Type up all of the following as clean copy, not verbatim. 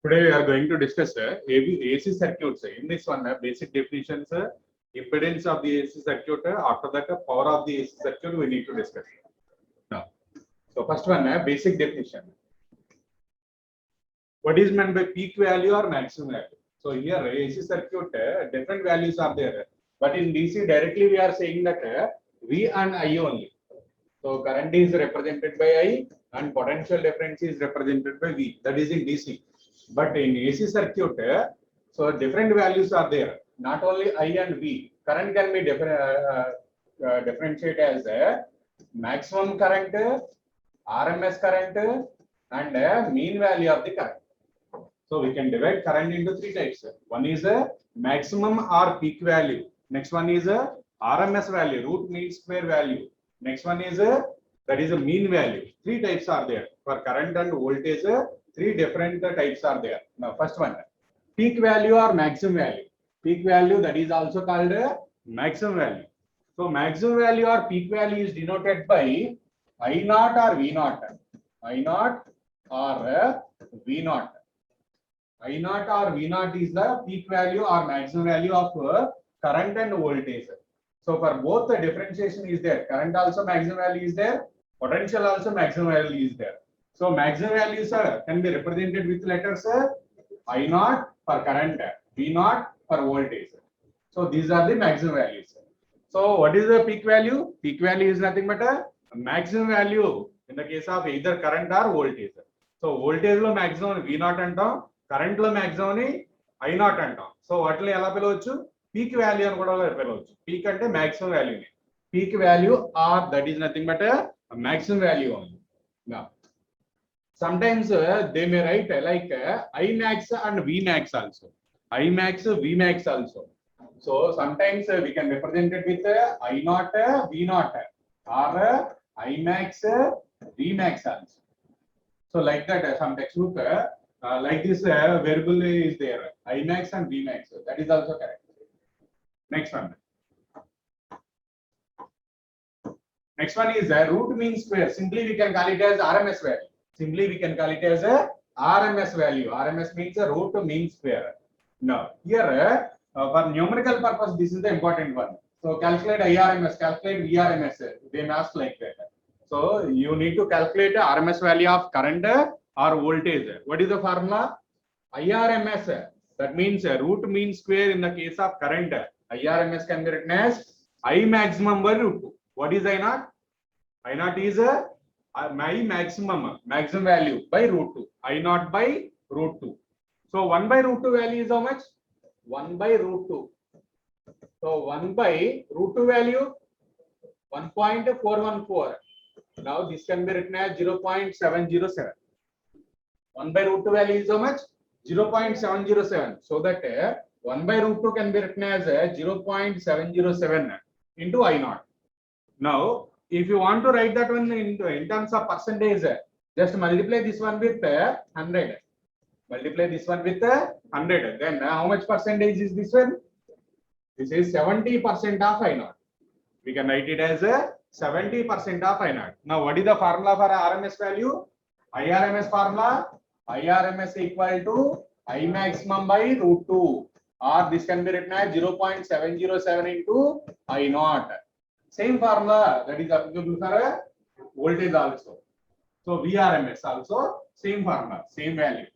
Today we are going to discuss AC circuits. In this one, basic definitions, impedance of the AC circuit. After that, power of the AC circuit we need to discuss. Now, so first one, basic definition. What is meant by peak value or maximum value? So here AC circuit, different values are there. But in DC directly we are saying that V and I only. So current is represented by I and potential difference is represented by V. That is in DC. But in AC circuit, so different values are there. Not only I and V. Current can be differentiated as maximum current, RMS current, and mean value of the current. So we can divide current into three types. One is a maximum or peak value. Next one is a RMS value, root mean square value. Next one is that is a mean value. Three types are there for current and voltage. Three different types are there. Now, first one, peak value or maximum value. Peak value, that is also called maximum value. So maximum value or peak value is denoted by I naught or V naught. I naught or V naught. I naught or V naught is the peak value or maximum value of current and voltage. So for both the differentiation is there. Current also maximum value is there. Potential also maximum value is there. So maximum values can be represented with letters I naught for current, V naught for voltage. So these are the maximum values. So what is the peak value? Peak value is nothing but a maximum value in the case of either current or voltage. So voltage lo maximum V naught antam, current lo maximum I naught antam. So what le ela pilochu? Peak value అని కూడా పిలవచ్చు. Peak అంటే maximum value. Peak value or that is nothing but a maximum value only. Now, sometimes they may write like I max and V max also. I max, V max also. So sometimes we can represent it with I naught, V naught or I max, V max also. So like that, some textbook like this variable is there. I max and V max. That is also correct. Next one. Next one is root mean square. Simply we can call it as RMS value. Simply we can call it as a RMS value. RMS means a root mean square. Now here for numerical purpose, this is the important one. So calculate IRMS, calculate VRMS. They may ask like that. So you need to calculate RMS value of current or voltage. What is the formula? IRMS. That means root mean square in the case of current. IRMS can be written as I maximum by root 2. What is I naught? I naught is my maximum value by root 2. I naught by root 2. So 1 by root 2 value is how much? 1 by root 2. So 1 by root 2 value 1.414. Now this can be written as 0.707. 1 by root 2 value is how much? 0.707. So that 1 by root 2 can be written as 0.707 into I naught. Now, if you want to write that one in terms of percentage, just multiply this one with 100. Multiply this one with 100. Then how much percentage is this one? This is 70% of I naught. We can write it as 70% of I naught. Now, what is the formula for RMS value? IRMS formula. IRMS equal to I maximum by root 2. Or this can be written as 0.707 into I naught. Same formula that is applicable for voltage also. So VRMS also same formula, same value.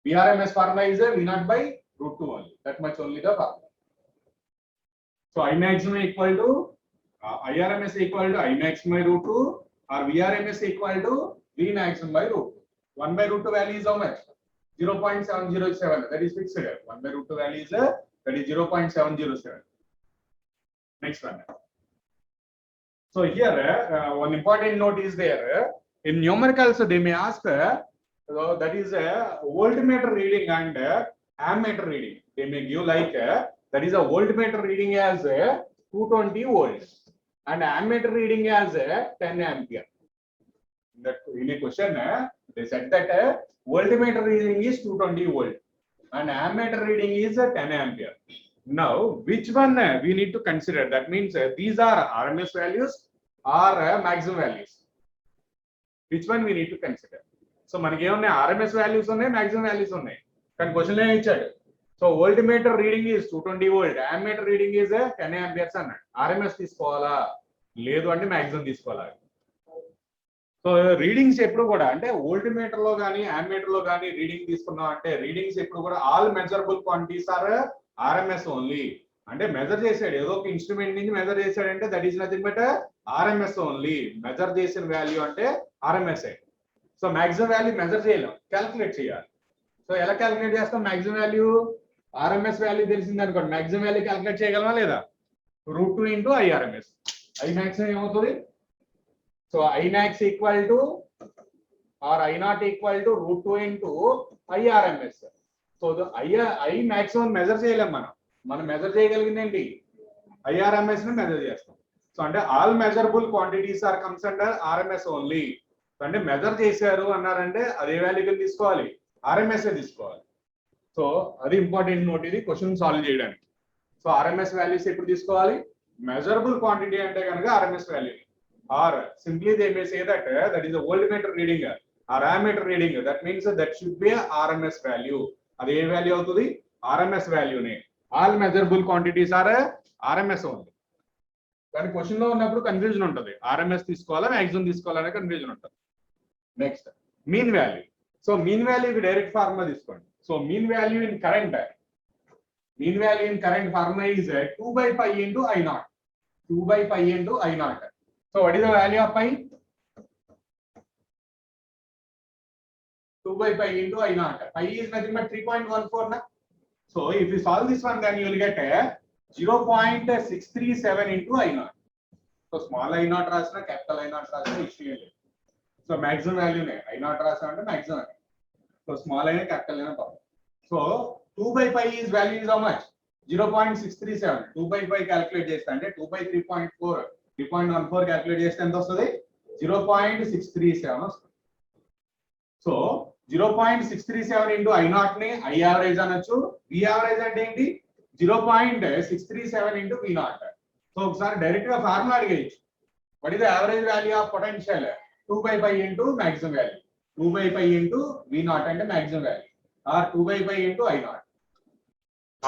VRMS formula is V naught by root 2 only. That much only the formula. So I maximum equal to IRMS equal to I maximum by root 2 or VRMS equal to V maximum by root 2. 1 by root 2 value is how much? 0.707. That is fixed. 1 by root 2 value is that is 0.707. Next one. So here one important note is there. In numericals they may ask so that is a voltmeter reading and ammeter reading. They may give like that is a voltmeter reading as 220 volts and ammeter reading as 10 ampere. In a question they said that voltmeter reading is 220 volt and ammeter reading is 10 ampere. Now, which one we need to consider? That means these are RMS values or maximum values. Which one we need to consider? So మనకి ఏమున్నాయి, RMS values ఉన్నాయి, maximum values ఉన్నాయి. కానీ question ఏమి ఇచ్చాడు, so volt meter reading is 220 volt, ammeter reading is 10 amperes అన్నాడు. RMS తీసుకోవాలా లేదు అంటే మాక్సిమం తీసుకోవాలా. సో రీడింగ్స్ ఎప్పుడు కూడా అంటే వోల్ట్ మీటర్ లో కానీ యామ్మీటర్ లో కానీ రీడింగ్ తీసుకున్నాం అంటే రీడింగ్స్ ఎప్పుడు కూడా all measurable quantities are RMS only. అంటే మెజర్ చేసాడు ఏదో ఒక ఇన్స్ట్రుమెంట్ నుంచి మెజర్ చేశాడంటే that is nothing but RMS only. Measure చేసిన వాల్యూ అంటే RMS. So maximum value measure చేయలేం, క్యాల్కులేట్ చేయాలి. సో ఎలా క్యాల్కులేట్ చేస్తాం, మాక్సిమం వాల్యూ ఆర్ఎంఎస్ వాల్యూ తెలిసింది అనుకోండి, మాక్సిమం వాల్యూ క్యాల్కులేట్ చేయగలమా లేదా, √2 ఇంటూ ఐఆర్ఎంఎస్. ఐ మాక్సిమం ఏమవుతుంది, so I max equal to or I naught equal to √2 into IRMS. So I maximum measure చేయలేం, మనం మెజర్ చేయగలిగింది ఏంటి, ఐఆర్ఎంఎస్ ని మెజర్ చేస్తాం. సో అంటే all measurable quantities are comes under RMS only. అంటే measure చేశారు అన్నారంటే అదే వాల్యూ తీసుకోవాలి, ఆర్ఎంఎస్ తీసుకోవాలి. సో అది ఇంపార్టెంట్ నోట్ ఇది క్వశ్చన్ సాల్వ్ చేయడానికి. సో ఆర్ఎంఎస్ వాల్యూస్ ఎప్పుడు తీసుకోవాలి, మెజరబుల్ క్వాంటిటీ అంటే కనుక RMS value, or simply they may say that that is the volt metre reading or ammeter reading, that means that should be RMS value. అది ఏ value అవుతుంది, RMS వాల్యూనే. All measurable quantities are RMS only. కానీ question లో ఉన్నప్పుడు confusion ఉంటుంది, RMS తీసుకోవాలా maximum తీసుకోవాలనే కన్ఫ్యూజన్ ఉంటుంది. Next mean value. So mean వాల్యూకి డైరెక్ట్ ఫార్ములా తీసుకోండి. So mean value in current formula is 2/π into I0. 2/π into I0. So what is the value of pi? 2/π into I0. Pi is nothing but 3.14 na. So if you solve this one, then you will get 0.637 into I0. So small I0 రాసిన capital I0 రాసిన issue లేదు. So maximum value నే I0 రాసిన అంటే maximum. So small I capital I problem. So 2/π is value is how much, 0.637. 2/π calculate చేస్తే అంటే 2/3.4 3.14 calculate చేస్తే ఎంత వస్తుంది, 0.637 వస్తుంది. సో 0.637 into I0 ని I average అనొచ్చు. V average అంటే ఏంటి, 0.637 into V0. సో ఒకసారి డైరెక్ట్ గా ఫార్ములా అడిగేయచ్చు, what is the average value of potential, 2/π into maximum value. 2/π into V0 అంటే maximum value, or 2/π into I0.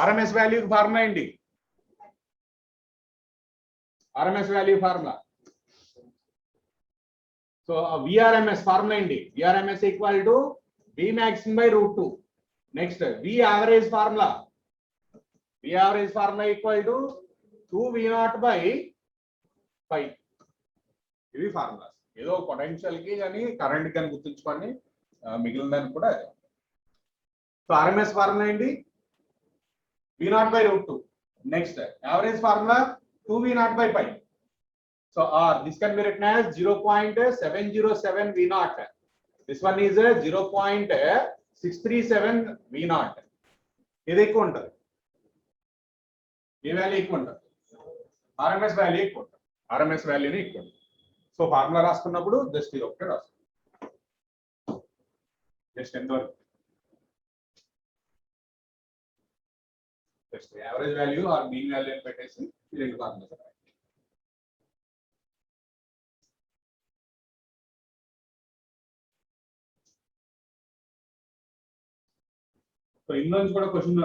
RMS value formula ఏంటి, RMS value formula. So VRMS formula ఏంటి, VRMS equal to V maximum by √2. Next V average formula, V average formula equal to 2V0/π. ఇవి formulas. ఏదో potential కి కానీ current కానీ గుర్తుంచుకొని మిగిలిన దానికి కూడా. సో ఆర్ఎంఎస్ ఫార్ములా ఏంటి, V0/√2. Next average formula 2V0/π. So this can be written as 0.707 V0. This one is 0.637 V0. ఇది ఎక్కువ ఉంటుంది, ఏ వాల్యూ ఎక్కువ ఉంటుంది, ఆర్ఎంఎస్ వాల్యూ ఎక్కువ ఉంటుంది, ఆర్ఎంఎస్ వాల్యూని ఎక్కువ ఉంటుంది. సో ఫార్ములా రాసుకున్నప్పుడు జస్ట్ ఇది ఒకటే రాసుకో, జస్ట్ ఎంతవరకు, just average value or mean value అని పెట్టేసి ఈ రెండు ఫార్ములాస్. సో ఇందులోంచి కూడా క్వశ్చన్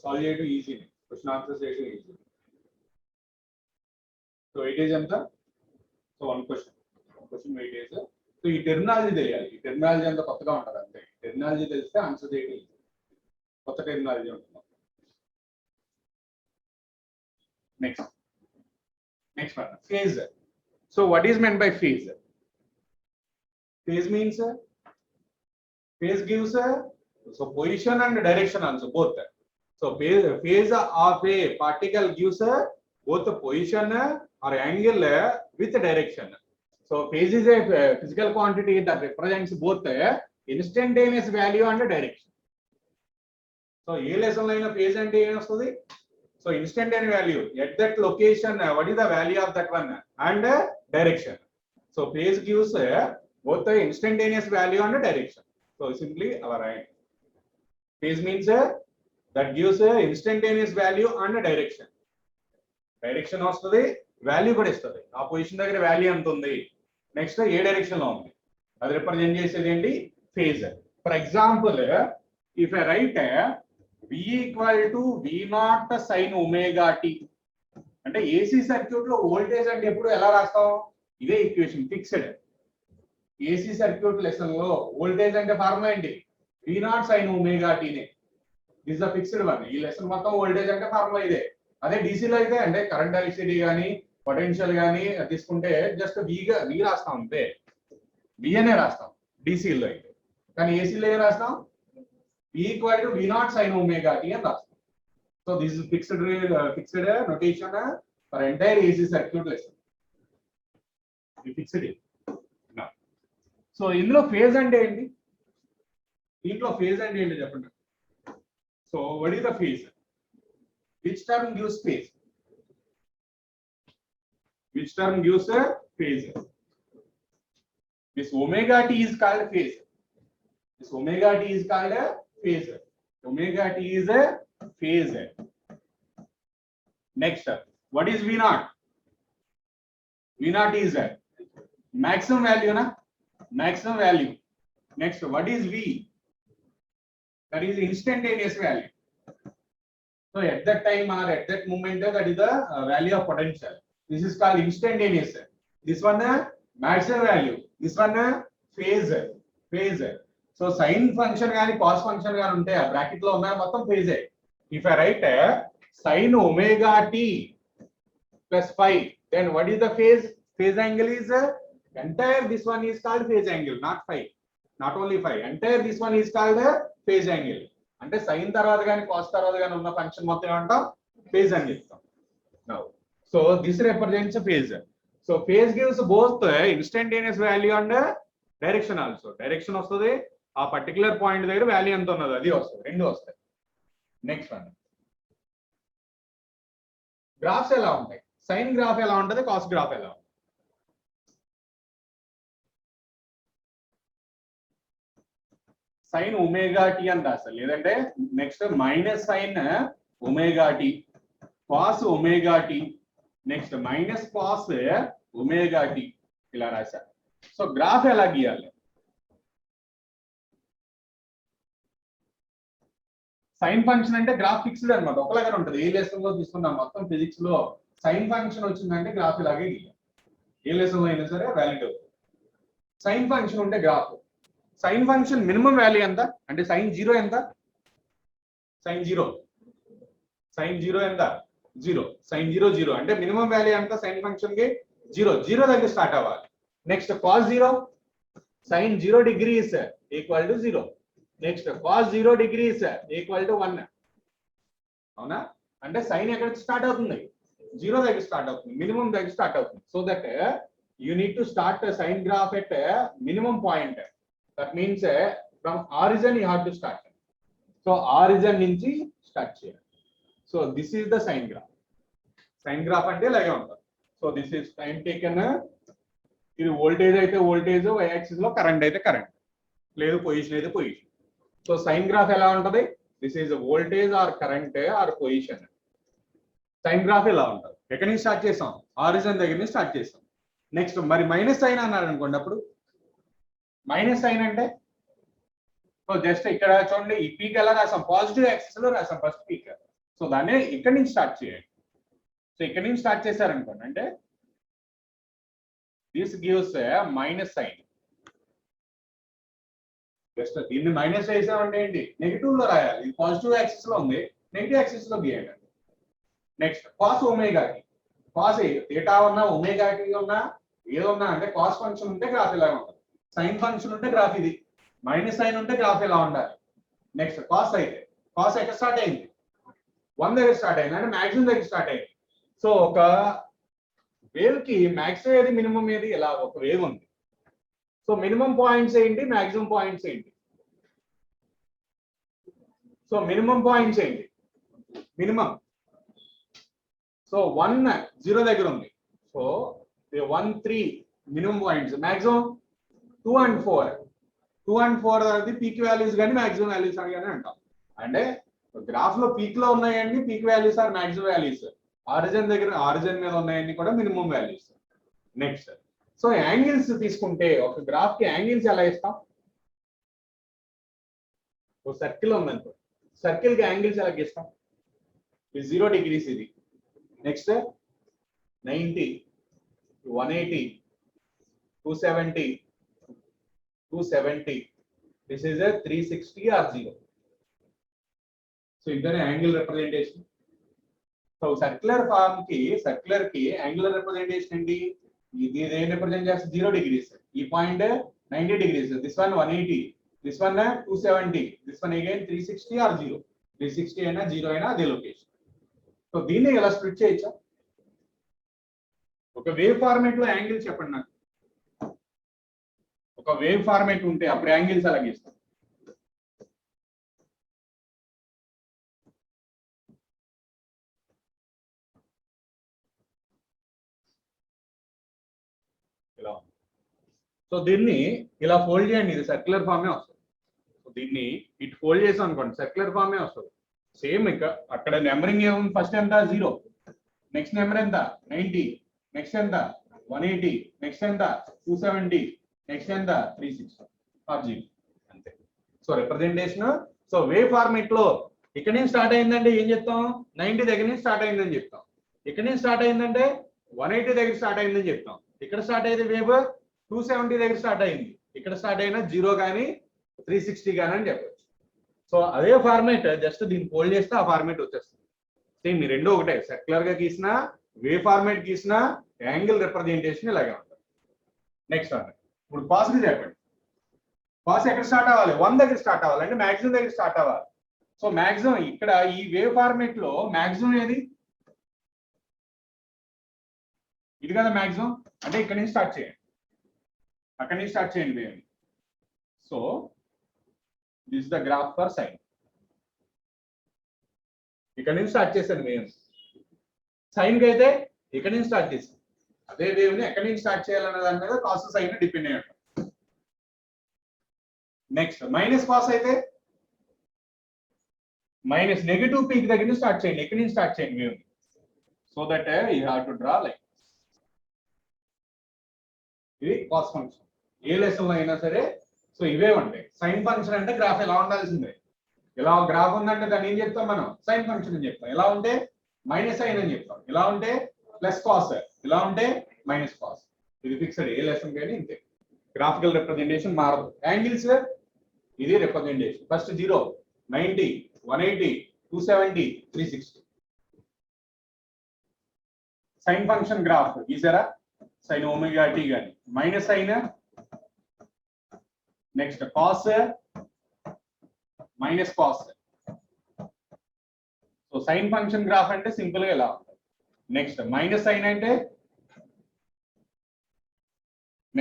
సాల్వ్ చేయడం ఈజీ, క్వశ్చన్ ఆన్సర్స్ చేయడం ఈజీ. సో వెయిటేజ్ ఎంత, so one question weightage. So ఈ టెర్మినాలజీ తెలియాలి, ఈ టెర్మినాలజీ అంతా కొత్తగా ఉంటుంది అంతే. టెర్మినాలజీ తెలిస్తే ఆన్సర్ చేయడం ఈజీ, కొత్త టెర్మినాలజీ ఉంటుంది. Next one, phase. So what is meant by phase? Phase means phase gives so position and direction also both. So phase of a particle gives both the position or angle with direction. So phase is a physical quantity that represents both instantaneous value and direction. So A lesson లో phase అంటే ఏం వస్తుంది, so instantaneous value at that location, what is the value of that one and direction. So phase gives both the instantaneous value and direction. So simply our right, phase means that gives instantaneous value and direction. Direction వస్తుంది, value కూడా ఇస్తుంది. ఆ position దగ్గర value ఎంత ఉంది, next ఏ direction లో ఉంది, అది రిప్రజెంట్ చేసేది ఏంటి, phase. For example, if I write V equal to V naught sin omega t, అంటే ఏసీ సర్క్యూట్ లో వోల్టేజ్ అంటే ఎప్పుడు ఎలా రాస్తాం? ఇదే equation fixed. AC circuit lesson లో వోల్టేజ్ అంటే ఫార్ములా ఏంటి? V naught sin omega t నే. This the fixed one. ఈ లెసన్ మొత్తం వోల్టేజ్ అంటే ఫార్ములా ఇదే. అదే DC లో అయితే అంటే కరెంట్ ఎలక్ట్రిసిటీ గానీ పొటెన్షియల్ గానీ తీసుకుంటే జస్ట్ V రాస్తాం అంతే. V అనే రాస్తాం DC లో అయితే. కానీ AC లో ఏం రాస్తాం? V equal to V naught sin omega t అని రాస్తాం. So this is fixed notation for entire AC circuit lesson. We fixed it. Now, so ఇందులో phase అంటే ఏంటి? దీంట్లో phase అంటే ఏంటి చెప్పండి. So what is the phase? Which term gives phase? Which term gives a phase? This omega t is called phase. This omega t is called a phase. Omega t is a phase. Next, what is V naught? V naught is a maximum value, na? Maximum value. Next, what is V? That is instantaneous value. So at that time or at that moment, that is the value of potential. This is called instantaneous. This one maximum value. This one phase. Phase. So sin function gaani cos function gaani unte bracket lo unnaya mottham phase. If I write sin omega t plus phi, then what is the phase? Phase angle is entire this one is called phase angle, not phi, not only phi. Entire this one is called phase angle. అంటే sin తర్వాత గాని cos తర్వాత గాని ఉన్న function మొత్తం ఏమంటాం? phase అని చెప్తాం. Now, so this represents a phase. So phase gives both instantaneous value and direction also. Direction వస్తుంది, ఆ పర్టికులర్ పాయింట్ దగ్గర వాల్యూ ఎంత ఉన్నది అది వస్తుంది, రెండు వస్తాయి. నెక్స్ట్ వన్, గ్రాఫ్స్ ఎలా ఉంటాయి? సైన్ గ్రాఫ్ ఎలా ఉంటుంది, కాస్ గ్రాఫ్ ఎలా ఉంటుంది? సైన్ ఒమేగా టీ అని రాస్తారు, లేదంటే next minus sine omega t, cos omega t, next minus cos omega t, ఇలా రాశారు. సో గ్రాఫ్ ఎలా గీయాలి? సైన్ ఫంక్షన్ అంటే గ్రాఫ్ ఫిక్స్డ్ అనమాట, ఒకలాగానే ఉంటుంది. ఏ లెసన్ లో తీసుకున్నాం మొత్తం ఫిజిక్స్ లో సైన్ ఫంక్షన్ వచ్చిందంటే గ్రాఫ్ ఇలాగే గీయాలి. ఏ లెసన్ లో అయినా సరే వ్యాలిడ్ అవుతుంది. సైన్ ఫంక్షన్ ఉంటే graph, sine function minimum value ఎంత అంటే సైన్ జీరో ఎంత? సైన్ జీరో ఎంత? జీరో. సైన్ జీరో జీరో అంటే మినిమం వాల్యూ ఎంత సైన్ ఫంక్షన్ కి? జీరో. జీరో దగ్గర స్టార్ట్ అవ్వాలి. Next cos zero, sine 0 degrees equal to 0. Next cos 0 degrees equal to 1. అవునా? అంటే సైన్ ఎక్కడ స్టార్ట్ అవుతుంది? జీరో దగ్గర స్టార్ట్ అవుతుంది, మినిమం దగ్గర స్టార్ట్ అవుతుంది. So that you need to start sine graph at minimum point. That means from origin you have to start. So origin నుంచి start చేయాలి. So this is the sine graph. Sine graph అంటే ఇలాగే ఉంటుంది. So this is time taken. ఇది voltage అయితే voltage, Y axis లో current అయితే current, లేదు పొజిషన్ అయితే పొజిషన్. సో సైన్ గ్రాఫ్ ఎలా ఉంటుంది? This is voltage or current or position. Sign graph ఎలా ఉంటుంది? ఎక్కడి నుంచి స్టార్ట్ చేసాం? ఆరిజిన్ దగ్గర నుంచి స్టార్ట్ చేసాం. నెక్స్ట్ మరి మైనస్ సైన్ అన్నారు అనుకోండి, అప్పుడు మైనస్ సైన్ అంటే సో జస్ట్ ఇక్కడ చూడండి, ఈ పీక్ ఎలా రాసాం? పాజిటివ్ యాక్సిస్ లో రాసాం ఫస్ట్ పీక్. సో దాన్ని ఇక్కడి నుంచి స్టార్ట్ చేయండి. సో ఇక్కడి నుంచి స్టార్ట్ చేశారనుకోండి, అంటే this gives minus sine. Just దీన్ని మైనస్ చేసామంటే ఏంటి? నెగిటివ్ లో రాయాలి. ఇది పాజిటివ్ యాక్సిస్ లో ఉంది, నెగిటివ్ యాక్సిస్ లో గీయండి. Next cos omega t. Cos theta ఉన్నా ఒమేగా టీ ఉన్నా ఏదున్నా అంటే కాస్ ఫంక్షన్ ఉంటే గ్రాఫ్ ఇలా ఉంటుంది, సైన్ ఫంక్షన్ ఉంటే గ్రాఫ్ ఇది, మైనస్ సైన్ ఉంటే గ్రాఫ్ ఇలా ఉండాలి. నెక్స్ట్ కాస్ అయితే కాస్ ఎక్కడ స్టార్ట్ అయింది? 1 దగ్గర స్టార్ట్ అయింది, అంటే మాక్సిమం దగ్గర స్టార్ట్ అయింది. సో ఒక వేవ్ కి మాక్సిమం ఏది మినిమం ఏది? ఇలా ఒక వేవ్ ఉంది. సో మినిమం పాయింట్స్ ఏంటి, మాక్సిమం పాయింట్స్ ఏంటి? సో మినిమం పాయింట్స్ ఏంటి? మినిమం. సో 1 0 దగ్గర ఉంది. So 1 3 minimum points. Maximum 2 and 4. 2 and 4 అనేది పీక్ వాల్యూస్ కానీ మాక్సిమం వాల్యూస్ అని కానీ అంటాం. అంటే గ్రాఫ్ లో పీక్ లో ఉన్నాయండి peak values or maximum values. Origin దగ్గర ఆరిజిన్ మీద ఉన్నాయన్నీ కూడా minimum values. Next so angles తీసుకుంటే ఒక గ్రాఫ్ కి యాంగిల్స్ ఎలా ఇస్తాం? ఓ సర్కిల్ ఉందనుకో, సర్కిల్ కి యాంగిల్స్ ఎలా గీస్తాం? ఇది 0 degrees ఇది, next 90, 180, 270, 270, this is 360 or 0. So ఇద్దరు angle representation. So circular form కి, సర్క్యులర్ కి యాంగులర్ రిప్రజెంటేషన్ ఏంటి? ఇది ఏం రిప్రజెంట్ చేస్తుంది? 0 degrees. ఈ point 90 degrees, this one 180, this one 270, this one again 360 or 0. 360 అయినా 0 అయినా అదే లొకేషన్. సో దీన్ని ఎలా స్ప్లిట్ చేయొచ్చా? ఒక వేవ్ ఫార్మేట్ లో యాంగిల్ చెప్పండి నాకు. ఒక వేవ్ ఫార్మేట్ ఉంటే అప్పుడు యాంగిల్స్ ఎలా గీస్తాం? ఇలా. సో దీన్ని ఇలా ఫోల్డ్ చేయండి, ఇది సర్క్యులర్ ఫార్మే వస్తుంది. సో దీన్ని ఇటు ఫోల్డ్ చేసాం అనుకోండి, సర్క్యులర్ ఫార్మే వస్తుంది. సేమ్ ఇక అక్కడ నెంబరింగ్ ఏముంది? ఫస్ట్ ఎంత? 0, నెక్స్ట్ నెంబర్ ఎంత? 90, నెక్స్ట్ ఎంత? 180, నెక్స్ట్ ఎంత? 270, నెక్స్ట్ ఎంత? 360 or 0. అంతే. So representation. So wave format లో ఇక్కడ నుంచి స్టార్ట్ అయిందంటే ఏం చెప్తాం? 90 దగ్గర నుంచి స్టార్ట్ అయిందని చెప్తాం. ఇక్కడ నుంచి స్టార్ట్ అయిందంటే 180 దగ్గర స్టార్ట్ అయిందని చెప్తాం. ఇక్కడ స్టార్ట్ అయ్యేది వేవ్ 270 దగ్గర స్టార్ట్ అయింది. ఇక్కడ స్టార్ట్ అయినా 0 కానీ 360 కానీ అని చెప్పచ్చు. సో అదే ఫార్మేట్, జస్ట్ దీన్ని ఫోల్డ్ చేస్తే ఆ ఫార్మేట్ వచ్చేస్తుంది. సేమ్ ఈ రెండు ఒకటే, సర్క్యులర్ గా గీసిన, వేవ్ ఫార్మేట్ గీసిన, యాంగిల్ రిప్రజెంటేషన్ ఇలాగే ఉంటుంది. నెక్స్ట్ వన్, ఇప్పుడు పాస్ కి చెప్పండి. పాస్ ఎక్కడ స్టార్ట్ అవ్వాలి? 1 దగ్గర స్టార్ట్ అవ్వాలి, అంటే మాక్సిమం దగ్గర స్టార్ట్ అవ్వాలి. సో మాక్సిమం ఇక్కడ ఈ వేవ్ ఫార్మేట్ లో మాక్సిమం ఏది? ఇది కదా మాక్సిమం. అంటే ఇక్కడ నుంచి స్టార్ట్ చేయండి, అక్కడి నుంచి స్టార్ట్ చేయండి wave. So this the graph for sine. ఇక్కడ నుంచి స్టార్ట్ చేశాను వేవ్. సైన్ కి అయితే ఇక్కడ నుంచి స్టార్ట్ చేశాను. అదే వేవ్ ని ఎక్కడి నుంచి స్టార్ట్ చేయాలన్న దాని మీద కాస్ సైన్ డిపెండ్ అయ్యి ఉంటుంది. నెక్స్ట్ మైనస్ కాస్ అయితే మైనస్ నెగటివ్ పీక్ దగ్గర నుంచి స్టార్ట్ చేయండి, ఎక్కడి నుంచి స్టార్ట్ చేయండి wave. So that you have to draw like ఇది కాస్ ఫంక్షన్. ఏ లెసన్ లో అయినా సరే సో ఇవే ఉంటాయి. సైన్ ఫంక్షన్ అంటే గ్రాఫ్ ఎలా ఉండాల్సిందే. ఇలా గ్రాఫ్ ఉందంటే దాన్ని ఏం చెప్తాం మనం? సైన్ ఫంక్షన్ అని చెప్తాం. ఎలా ఉంటే మైనస్ సైన్ అని చెప్తాం, ఇలా ఉంటే ప్లస్ కాస్, ఇలా ఉంటే మైనస్ కాస్. ఇది ఫిక్స్డ్, ఏ లెసన్ కానీ ఇంతే. గ్రాఫికల్ రిప్రజెంటేషన్ మారదు. యాంగిల్స్ ఇది representation. First 0, 90, 180, 270, 360. Sine function graph గీసారా? సైన్ ఒమేగా టీ కానీ minus sine, next cos, minus cos. So sine function graph అంటే సింపుల్ గా ఇలా ఉంటుంది. నెక్స్ట్ మైనస్ సైన్ అంటే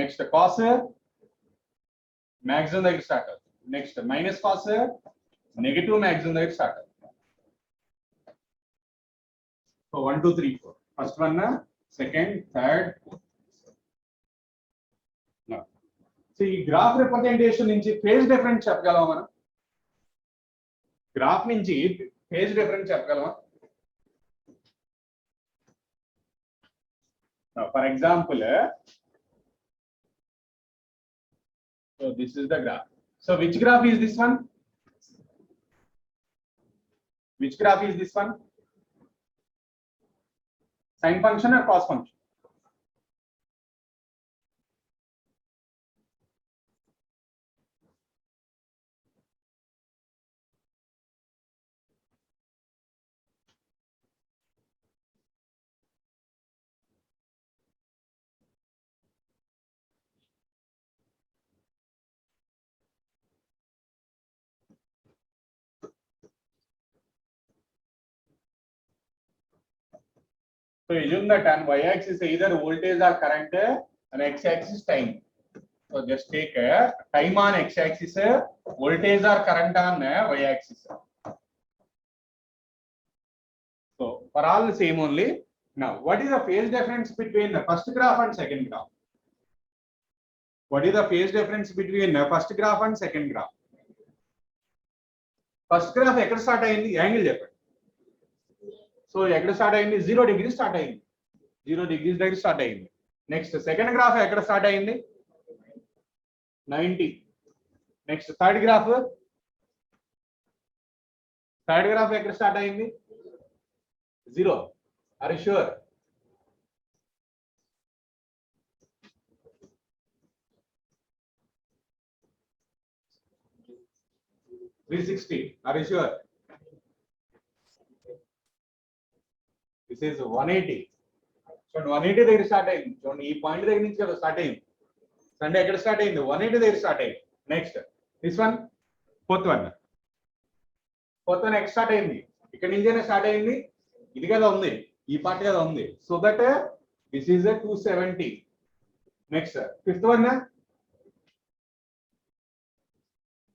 నెక్స్ట్ కాస్ మాక్సిమం దగ్గర స్టార్ట్ అవుతుంది. Next minus cos negative maximum దగ్గర స్టార్ట్ అవుతుంది. So 1 2 3 4, first one, second, third, fourth. So ఈ గ్రాఫ్ రిప్రజెంటేషన్ నుంచి ఫేజ్ డిఫరెన్స్ చెప్పగలమా మనం? గ్రాఫ్ నుంచి ఫేజ్ డిఫరెన్స్ చెప్పగలమా? For example, so this is the graph. So which graph is this one? Which graph is this one? Sin function or cos function? So assume that on y-axis either voltage or current and x-axis time. So just take time on x-axis, voltage or current on y-axis. So for all the same only. Now what is the phase difference between the first graph and second graph? What is the phase difference between the first graph and second graph? First graph ekkada start ayindi? Angle cheppandi. So ఎక్కడ start అయింది? 0 degrees start అయింది. 0 degrees దగ్గర start అయింది. Next second graph ఎక్కడ start అయింది? 90. Next third graph third graph ఎక్కడ start అయింది? 0. Are you sure? $360. Are you sure? This is 180. చూడండి 180 దగ్గర స్టార్ట్ అయింది. చూడండి ఈ పాయింట్ దగ్గర నుంచి కదా స్టార్ట్ అయింది. సండే ఎక్కడ స్టార్ట్ అయింది? 180 దగ్గర స్టార్ట్ అయింది. Next this one, fourth one ఎక్కడ స్టార్ట్ అయింది? ఇక్కడ నుంచేనే స్టార్ట్ అయింది. ఇది కదా ఉంది, ఈ పార్ట్ కదా ఉంది. So that this is 270. Next fifth one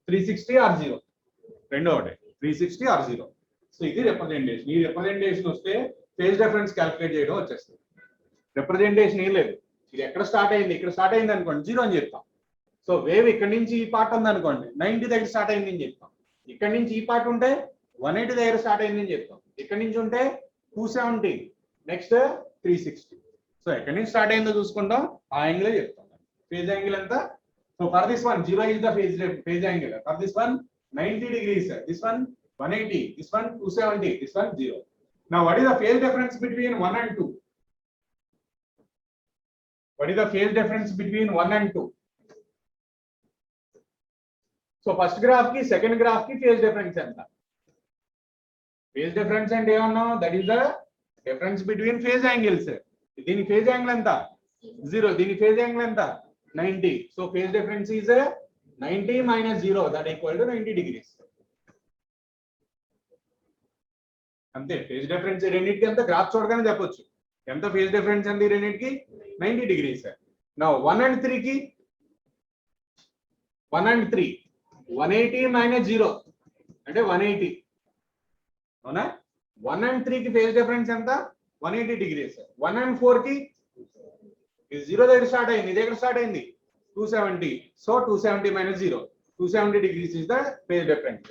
360 or 0. రెండో ఒకటి 360 ఆర్ 0. సో ఇది రిప్రజెంటేషన్. ఈ రిప్రజెంటేషన్ వస్తే ఫేజ్ డిఫరెన్స్ క్యాలిక్యులేట్ చేయడం వచ్చేస్తుంది. రిప్రజెంటేషన్ ఏం లేదు. ఇది ఎక్కడ స్టార్ట్ అయింది? ఇక్కడ స్టార్ట్ అయింది అనుకోండి 0 అని చెప్తాం. సో వేవ్ ఇక్కడ నుంచి ఈ పార్ట్ ఉంది అనుకోండి 90 దగ్గర స్టార్ట్ అయింది అని చెప్తాం. ఇక్కడ నుంచి ఈ పార్ట్ ఉంటే 180 దగ్గర స్టార్ట్ అయింది అని చెప్తాం. ఇక్కడ నుంచి ఉంటే 270, నెక్స్ట్ 360. సో ఎక్కడి నుంచి స్టార్ట్ అయిందో చూసుకుంటాం, ఆ యాంగిల్ చెప్తాం. ఫేజ్ యాంగిల్ ఎంత? So for this one 0 is the phase angle. For this one 90 degrees, this one 180, this one 270, this one 0. Now what is the phase difference between 1 and 2? What is the phase difference between 1 and 2? So first graph ki second graph ki phase difference enta? Phase difference and ఏమన్నా? That is the difference between phase angles. దీని phase angle ఎంత? 0. దీని phase angle ఎంత? 90. So phase difference is 90 minus 0, that equal to 90 degrees. అంతే. Phase difference రెండింటికి ఎంత graph చూడగానే చెప్పొచ్చు ఎంత ఫేజ్ డిఫరెన్స్ అండి రెండింటికి 90 degrees. నౌ 1 and 3 కి 180 minus 0 అంటే 180. అవునా? 1 and 3 కి ఫేజ్ డిఫరెన్స్ ఎంత? 180 degrees. 1 and 4 కి 0 దగ్గర స్టార్ట్ అయింది, ఇది దగ్గర స్టార్ట్ అయింది 270. So 270 minus 0, 270 degrees is the phase difference.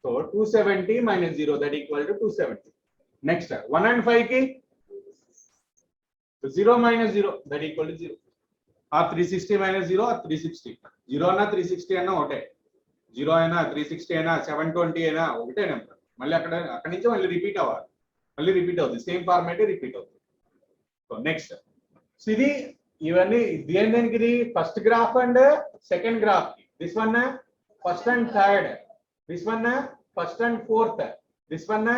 So 270 minus 0, that equal to 270. Next 1 and 5 ki 0 minus 0, that equal to 0. Or 360 minus 0 or 360. 0 ana 360 ana ote. 0 అయినా 360 అయినా 720 అయినా ఒకటే నెంబర్. మళ్ళీ అక్కడ నుంచి మళ్ళీ రిపీట్ అవ్వాలి, మళ్ళీ రిపీట్ అవుతుంది, సేమ్ ఫార్మాట్ రిపీట్ అవుతుంది. సో నెక్స్ట్, సో ఇది ఇవన్నీ దేనికి? ఇది first graph and second graph. This one first and third, this one first and fourth, this one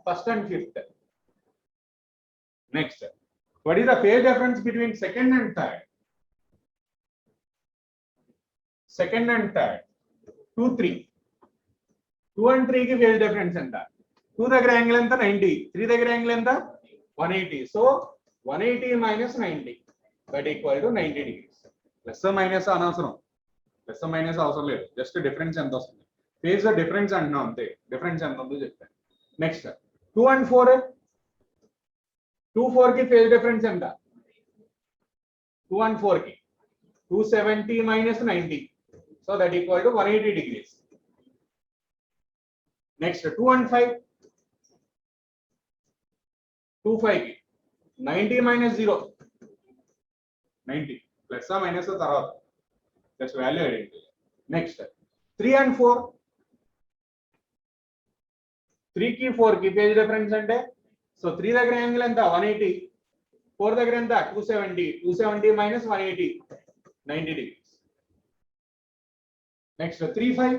first and fifth. Next, what is the phase difference between second and third? Second and third 2, 3. 2 and 3 కి phase difference ఎంత? 2 దగ్గర angle ఎంత? 90. 3 దగ్గర angle ఎంత? 180. So 180 minus 90, that equal to 90 degrees. Plus minus అనవసరం, plus minus అవసరం లేదు, just difference ఎంత వస్తుంది. ఫేజ్ డిఫరెన్స్ అంటున్నాం అంతే, డిఫరెన్స్ ఎంత ఉందో చెప్తాను. నెక్స్ట్ 2 and 4, 2, 4 కి ఫేజ్ డిఫరెన్స్ ఎంత? 2 and 4 కి 270 minus 90, so that equal to 180 degrees. Next 2 and 5, 2, 5 కి 90 minus 0, 90. ప్లస్ మైనస్ తర్వాత just value identity. Next 3 and 4, 3 కి 4 కి ఫేజ్ డిఫరెన్స్ అంటే, సో 3 దగ్గర యాంగిల్ ఎంత? 180. 4 దగ్గర ఎంత? 270. 270 minus 180, 90 degrees. నెక్స్ట్ 3, 5,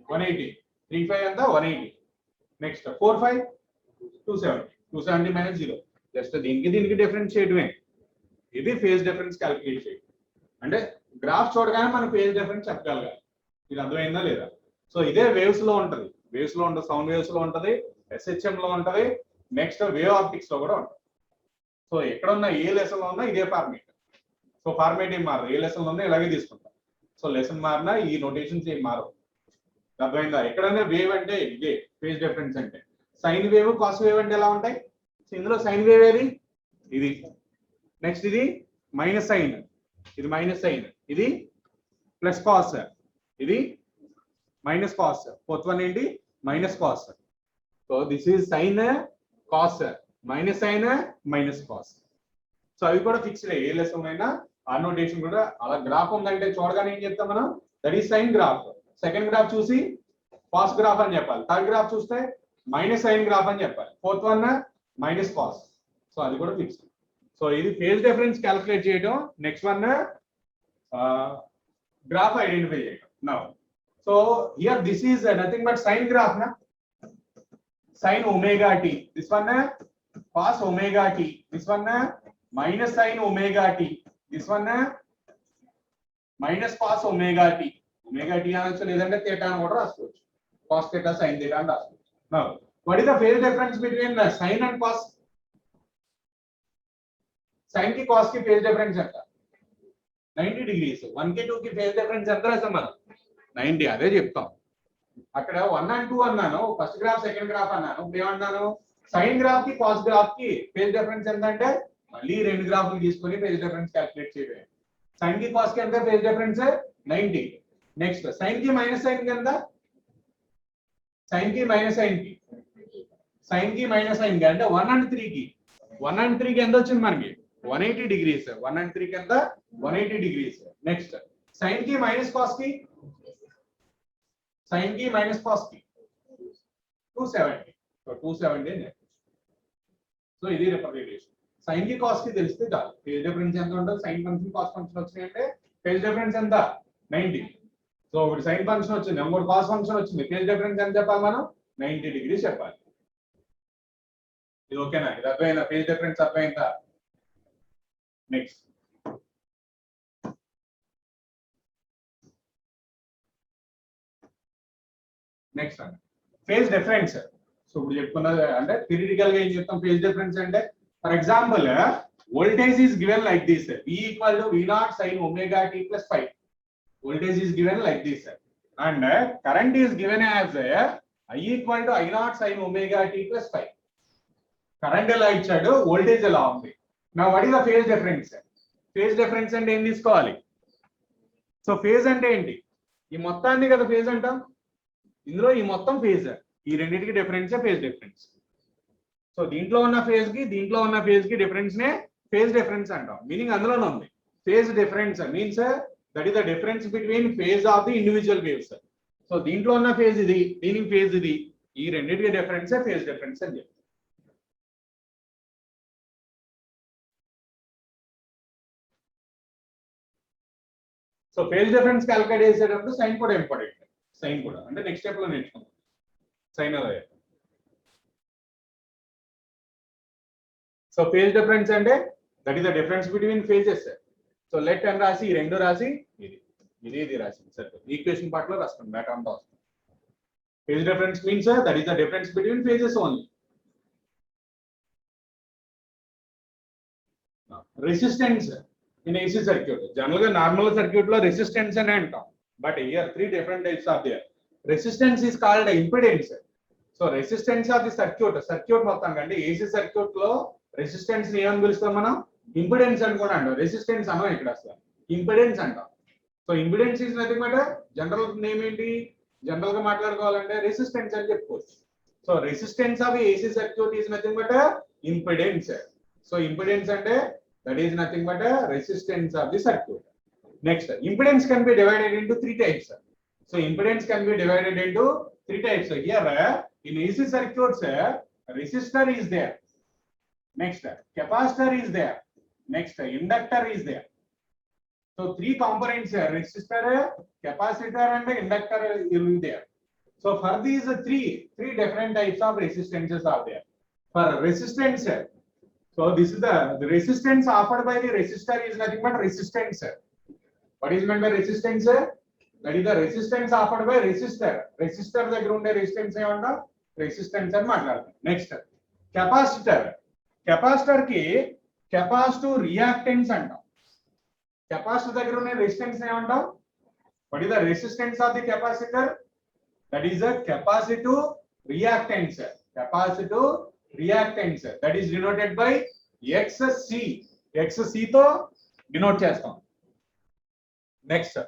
180. 3, 5 ఎంత? 180. నెక్స్ట్ 4, 5, 270. 270 minus 0. జస్ట్ దీనికి డిఫరెన్స్ చేయడమే. ఇది ఫేజ్ డిఫరెన్స్ క్యాలిక్యులేట్ చేయడం అంటే గ్రాఫ్ చూడగానే మనం ఫేజ్ డిఫరెన్స్ చెప్పగలగాలి. ఇది అర్థమైందా లేదా? సో ఇదే వేవ్స్ లో ఉంటది, సౌండ్ వేవ్స్ లో ఉంటది, SHM లో ఉంటది, నెక్స్ట్ వేవ్ ఆప్టిక్స్ లో కూడా ఉంటది. సో ఎక్కడ ఉన్న ఏ లెసన్ లో ఉన్నా ఇదే ఫార్మేట్. సో ఫార్మేట్ ఏం మారదు, ఏ లెసన్ లో ఉన్నా ఇలాగే తీసుకుంటాం. సో లెసన్ మారినా ఈ నోటేషన్స్ ఏం మారవు. అర్థమైందా? ఎక్కడైనా వేవ్ అంటే ఇదే ఫేజ్ డిఫరెన్స్ అంటే. సైన్ వేవ్, కాస్ వేవ్ అంటే ఎలా ఉంటాయి? ఇందులో సైన్ వేవ్ ఏది? ఇది. నెక్స్ట్ ఇది మైనస్ సైన్, ఇది మైనస్ సైన్, ఇది ప్లస్ కాస్, ఇది మైనస్ కాస్. ఫోర్త్ వన్ ఏంటి? Minus cos. So this is sine, cos, minus sine, minus cos. So అవి కూడా ఫిక్స్డ్. ఏ లెసన్ అయినా ఆ నోటేషన్ కూడా అలా గ్రాఫ్ ఉందంటే చూడగానే ఏం చెప్తాం మనం? That is sine graph. Second graph చూసి కాస్ గ్రాఫ్ అని చెప్పాలి, థర్డ్ గ్రాఫ్ చూస్తే మైనస్ సైన్ గ్రాఫ్ అని చెప్పాలి, fourth one minus cos. So అది కూడా ఫిక్స్. సో ఇది ఫేజ్ డిఫరెన్స్ క్యాలిక్యులేట్ చేయడం. నెక్స్ట్ వన్ గ్రాఫ్ ఐడెంటిఫై చేయడం. Now so here this is nothing but sine graph నా, sin omega t, this one cos omega t, this one minus sin omega t, this one minus cos omega t. Omega t అనొచ్చు లేదంటే theta అని కూడా రాసుకోవచ్చు, cos theta sin theta అని రాసుకోవచ్చు. Now what is the phase difference between sin and cos? sin కి cos కి phase difference ఎంత? 90 degrees. 1 కి 2 కి phase difference ఎంత రాసాం మనం? 90. అదే చెప్తాం. అక్కడ 1 and 2 అన్నాను, ఫస్ట్ గ్రాఫ్ సెకండ్ గ్రాఫ్ అన్నాను. ఇప్పుడు ఏమన్నాను, సైన్ గ్రాఫ్ కి కాస్ గ్రాఫ్ కి ఫేజ్ డిఫరెన్స్ ఎంత అంటే మళ్ళీ రెండు గ్రాఫ్లు తీసుకొని ఫేజ్ డిఫరెన్స్ క్యాలిక్యులేట్ చేయడం. సైన్ కి కాస్ కి ఎంత ఫేజ్ డిఫరెన్స్? 90. నెక్స్ట్ సైన్ కి మైనస్ సైన్ కి ఎంత? సైన్ కి మైనస్ సైన్ కి, సైన్ కి మైనస్ సైన్ కి అంటే 1 and 3 కి, 1 and 3 కి ఎంత వచ్చింది మనకి? 180 degrees. 1 and 3 కి ఎంత? 180 degrees. నెక్స్ట్ సైన్ కి మైనస్ కాస్ కి, sin की minus cos की 270. So 270 net. So ఇది రిప్రజెంటేషన్. sin की cos की తెలిస్తే చాలు. ఫేజ్ డిఫరెన్స్ ఎంత ఉంటుంది? sin ఫంక్షన్ cos ఫంక్షన్ వచ్చినాయంటే ఫేజ్ డిఫరెన్స్ ఎంత? 90. సో ఇప్పుడు sin ఫంక్షన్ వచ్చింది, ఇంకోటి cos ఫంక్షన్ వచ్చింది, ఫేజ్ డిఫరెన్స్ ఎంత చెప్పాలి మనం? 90 degrees చెప్పాలి. ఇది ఓకేనా? ఇది అర్థమైందా? ఫేజ్ డిఫరెన్స్ అర్థమైందా? నెక్స్ట్ నెక్స్ట్ అండి ఫేజ్ డిఫరెన్స్. సో ఇప్పుడు చెప్పుకున్నది అంటే థియరిటికల్ గా ఏం చెప్తాం ఫేజ్ డిఫరెన్స్ అంటే, for example voltage is given like this, V equal to V0 sin omega t plus 5. Voltage is given like this and current is given as I equal to I0 sin omega t plus 5. Current ఎలా ఇచ్చాడు, voltage ఎలా ఉంది. నా what is the phase difference? Phase difference అంటే ఏం తీసుకోవాలి? So phase అంటే ఏంటి? ఈ మొత్తాన్ని కదా ఫేజ్ అంటాం. ఇందులో ఈ మొత్తం ఫేజ్, ఈ రెండింటికి డిఫరెన్స్ ఫేజ్ డిఫరెన్స్. సో దీంట్లో ఉన్న ఫేజ్ కి దీంట్లో ఉన్న ఫేజ్ కి డిఫరెన్స్ నే ఫేజ్ డిఫరెన్స్ అంటాం. మీనింగ్ అందులోనే ఉంది. Phase difference means that is the difference between phase of the individual waves. So దీంట్లో ఉన్న ఫేజ్ ఇది, దీనికి ఫేజ్ ఇది, ఈ రెండింటికి డిఫరెన్స్ ఫేజ్ డిఫరెన్స్ అని చెప్తాం. సో ఫేజ్ డిఫరెన్స్ క్యాలిక్యులేట్ చేసేటప్పుడు సైన్ కూడా ఇంపార్టెంట్. సైన్ కూడా అంటే నెక్స్ట్ స్టెప్ లో నేర్చుకుందాం సైన్ అలా. సో ఫేజ్ డిఫరెన్స్ అంటే that is the difference between phases. So let అని రాసి ఈ రెండు రాసి ఇది ఇది ఇది రాసి సరే ఈక్వేషన్ పార్ట్ లో రాస్తాం, బ్యాక్ అంతా వస్తాం. Phase difference means that is the difference between phases only. Resistance in AC circuit. Generally, normal circuit lo resistance అని అంటాం. But here three different types are there. Resistance is called impedance. So resistance of the circuit మొత్తం కంటే AC circuit లో resistance ని ఏమని పిలుస్తాం మనం? Impedance అని కూడా అంటాం. రెసిస్టెన్స్ అనం ఇక్కడ అసలు ఇంపిడెన్స్ అంటాం. So impedance is nothing but general name ఏంటి? జనరల్ గా మాట్లాడుకోవాలంటే రెసిస్టెన్స్ అని చెప్పుకోవచ్చు. So resistance of AC circuit is nothing but impedance. So impedance అంటే that is nothing but a resistance of the circuit. Next, impedance can be divided into three types. So impedance can be divided into three types. So here in AC circuits resistor is there, next capacitor is there, next inductor is there. So three components here, resistor, capacitor and inductor will be there. So for these three different types of resistances are there. For resistance, so this is the resistance offered by the resistor is nothing but resistance. What is meant by resistance? That is the resistance offered by resistor. Resistor దగ్గర ఉండే resistance ఏమంటాం? Resistance అని మాట్లాడతాం. Next, capacitor. Capacitor కి capacitive reactance అంటాం. Capacitor దగ్గర ఉండే resistance ఏమంటాం? What is the resistance of the capacitor? That is a capacitive reactance. Capacitive reactance that is denoted by XC. XC తో డినోట్ చేస్తాం. నెక్స్ట్